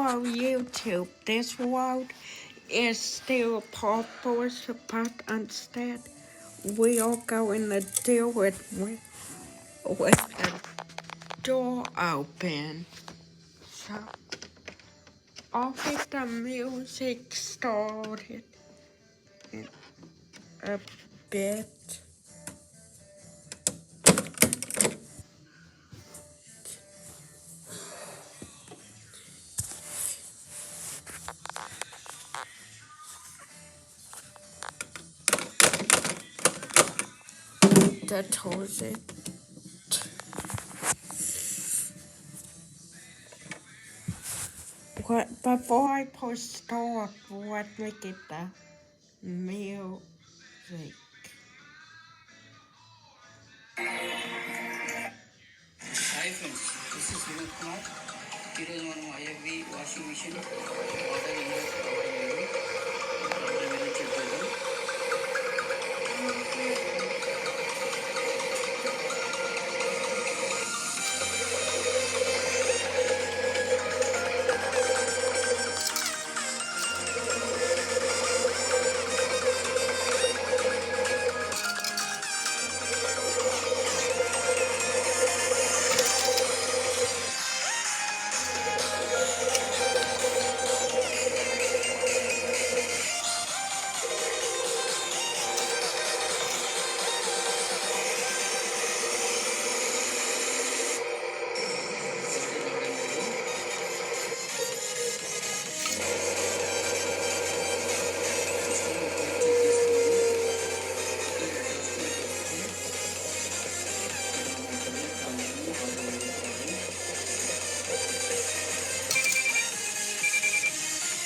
Hello, YouTube. This world is still purpose, but instead we are going to deal with the door open. So I'll get the music started in a bit. That was it. Before I push start, let me get the music. Hi friends, this is Vinod Kumar. ఈరోజు మనం IFB washing machine water inject కావడం లేదు problem ఏదో చూద్దాం.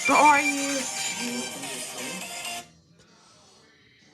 Bye, YouTube.